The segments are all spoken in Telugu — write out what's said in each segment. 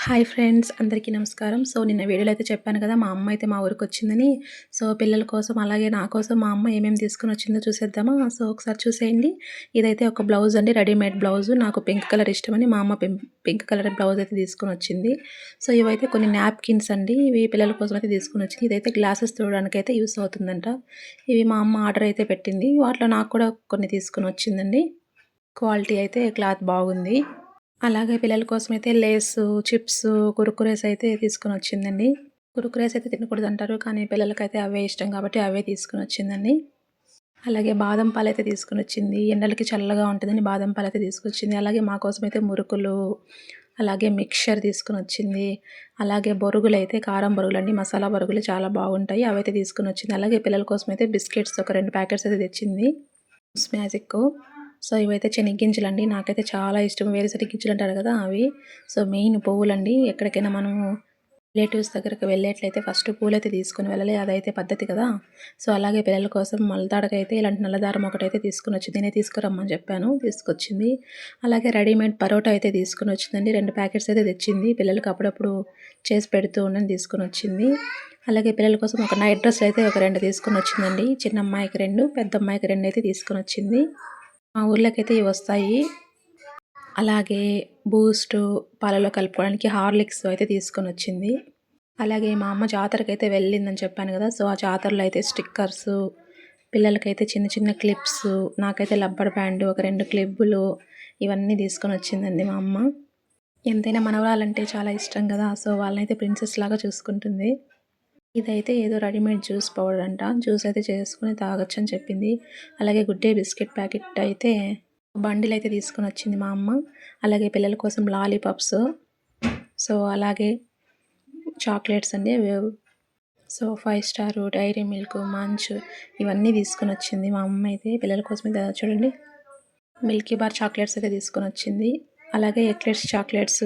హాయ్ ఫ్రెండ్స్, అందరికీ నమస్కారం. సో, నిన్న వీడియోలో అయితే చెప్పాను కదా! మా అమ్మ అయితే మా ఊరికొచ్చిందని. సో, పిల్లల కోసం అలాగే నా కోసం మా అమ్మ ఏమేమి తీసుకొనొచ్చిందో చూసేద్దామా? సో, ఒకసారి చూసేయండి. ఇదైతే ఒక బ్లౌజ్ అండి. Readymade blouse. నాకు పింక్ కలర్ ఇష్టమని మా అమ్మ పింక్ కలర్ బ్లౌజ్ అయితే తీసుకొనొచ్చింది. సో, ఇవైతే కొన్ని నాప్కిన్స్ అండి. ఇవి పిల్లల కోసం అయితే తీసుకొనొచ్చింది. ఇదైతే గ్లాసెస్ తుడవడానికైతే యూజ్ అవుతుందంట. ఇవి మా అమ్మ ఆర్డర్ అయితే పెట్టింది. వాటిలో నాకు కూడా కొన్ని తీసుకొనొచ్చిందండి. క్వాలిటీ అయితే క్లాత్ బాగుంది. అలాగే పిల్లల కోసమైతే లేసు, చిప్సు, కుర్కురేస్ అయితే తీసుకొనొచ్చిందండి. కుర్కురేస్ అయితే తినకూడదంటారు. కానీ పిల్లలకైతే అవే ఇష్టం కాబట్టి అవే తీసుకొనొచ్చిందండి. అలాగే బాదం పాలైతే తీసుకొనొచ్చింది. ఎండలకి చల్లగా ఉంటదని బాదం పాలైతే తీసుకొచ్చింది. అలాగే మా కోసమైతే మురుకులు, అలాగే మిక్చర్ తీసుకొనొచ్చింది. అలాగే బొరుగులైతే కారం బొరుగులండి. మసాలా బొరుగులు చాలా బాగుంటాయి. అవైతే తీసుకొనొచ్చింది. అలాగే పిల్లల కోసమైతే బిస్కెట్స్ ఒక 2 ప్యాకెట్స్ అయితే తెచ్చింది. మ్యాజిక్కు. సో, ఇవైతే శనగ్గింజలండి. నాకైతే చాలా ఇష్టం. వేరుశనగ గింజలంటారు కదా! అవి. సో, మెయిన్ పువ్వులండి. ఎక్కడికైనా మనము రిలేటివ్స్ దగ్గరికి వెళ్ళేట్లయితే ఫస్ట్ పూలైతే తీసుకొని వెళ్ళాలి. అదైతే పద్ధతి కదా! సో, అలాగే పిల్లల కోసం మొలతాడకైతే ఇలాంటి నల్ల దారం ఒకటైతే తీసుకొనొచ్చింది. నేనే తీసుకురమ్మని చెప్పాను. తీసుకొచ్చింది. అలాగే రెడీమేడ్ పరోటా అయితే తీసుకొనొచ్చిందండి. 2 ప్యాకెట్స్ అయితే తెచ్చింది. పిల్లలకి అప్పుడప్పుడు చేసి పెడుతూ ఉండని తీసుకొనొచ్చింది. అలాగే పిల్లల కోసం ఒక నైట్ డ్రెస్‌లయితే ఒక 2 తీసుకొనొచ్చిందండి. చిన్న అమ్మాయికి 2, పెద్ద అమ్మాయికి 2 అయితే తీసుకొనొచ్చింది. మా ఊర్లోకైతే ఇవొస్తాయి. అలాగే బూస్టు, పాలలో కలుపుకోవడానికి హార్లిక్స్ అయితే తీసుకొనొచ్చింది. అలాగే మా అమ్మ జాతరకైతే వెళ్ళిందని చెప్పాను గదా! సో, ఆ జాతరలో అయితే స్టిక్కర్సు, పిల్లలకైతే చిన్న చిన్న క్లిప్సు, నాకైతే రబ్బర్ బ్యాండు, ఒక 2 క్లిప్పులు ఇవన్నీ తీసుకొనొచ్చిందండి మా అమ్మ. ఎంతైనా మనవరాలంటే చాలా ఇష్టం గదా! సో, వాళ్ళనైతే ప్రిన్సెస్ లాగా చూసుకుంటుంది. ఇదైతే ఏదో రెడీమేడ్ జ్యూస్ పౌడర్ అంట. జ్యూస్ అయితే చేసుకొని తాగొచ్చని చెప్పింది. అలాగే గుడ్ డే బిస్కెట్ ప్యాకెట్ అయితే బండిల్ అయితే తీసుకొనొచ్చింది మా అమ్మ. అలాగే పిల్లల కోసం లాలీపాప్స్. సో, అలాగే చాక్లెట్స్ అండి. సో, 5 స్టారు, డైరీ మిల్క్, మంచ్ ఇవన్నీ తీసుకొనొచ్చింది మా అమ్మ అయితే. పిల్లల కోసం అయితే చూడండి. మిల్కీ బార్ చాక్లెట్స్ అయితే తీసుకొనొచ్చింది. అలాగే ఎక్లెర్స్ చాక్లెట్స్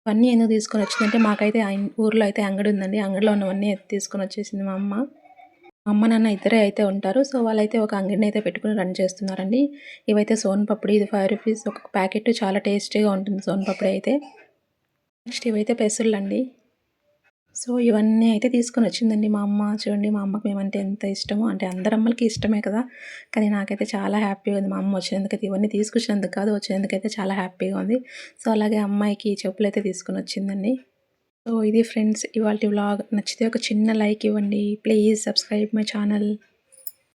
ఇవన్నీ ఎందుకు తీసుకొనొచ్చిందంటే మాకైతే ఊర్లో అయితే అంగడి ఉందండి. అంగడిలో ఉన్నవన్నీ తీసుకొనొచ్చేసింది మా అమ్మ. మా అమ్మ, నాన్న ఇద్దరే అయితే ఉంటారు. సో, వాళ్ళైతే ఒక అంగడినైతే పెట్టుకొని రన్ చేస్తున్నారండి. ఇవైతే సోన్ పాపిడి. ఇది 5 రూపీస్ ఒక్కొక్క ప్యాకెట్. చాలా టేస్టీగా ఉంటుంది సోన్ పాపిడి అయితే. నెక్స్ట్ ఇవైతే పెసర్లండి. సో, ఇవన్నీ అయితే తీసుకొనొచ్చిందండి మా అమ్మ. చూడండి మా అమ్మకి మేమంటే ఎంత ఇష్టమో. అంటే అందరి అమ్మలకి ఇష్టమే కదా! కానీ నాకైతే చాలా హ్యాపీగా ఉంది. మా అమ్మ వచ్చినందుకైతే ఇవన్నీ తీసుకొచ్చినందుకు కాదు, వచ్చినందుకైతే చాలా హ్యాపీగా ఉంది. సో, అలాగే అమ్మాయికి చెప్పులైతే తీసుకొనొచ్చిందండి. సో, ఇది ఫ్రెండ్స్ ఇవాల్టి వ్లాగ్. నచ్చితే ఒక చిన్న లైక్ ఇవ్వండి. Please subscribe my channel.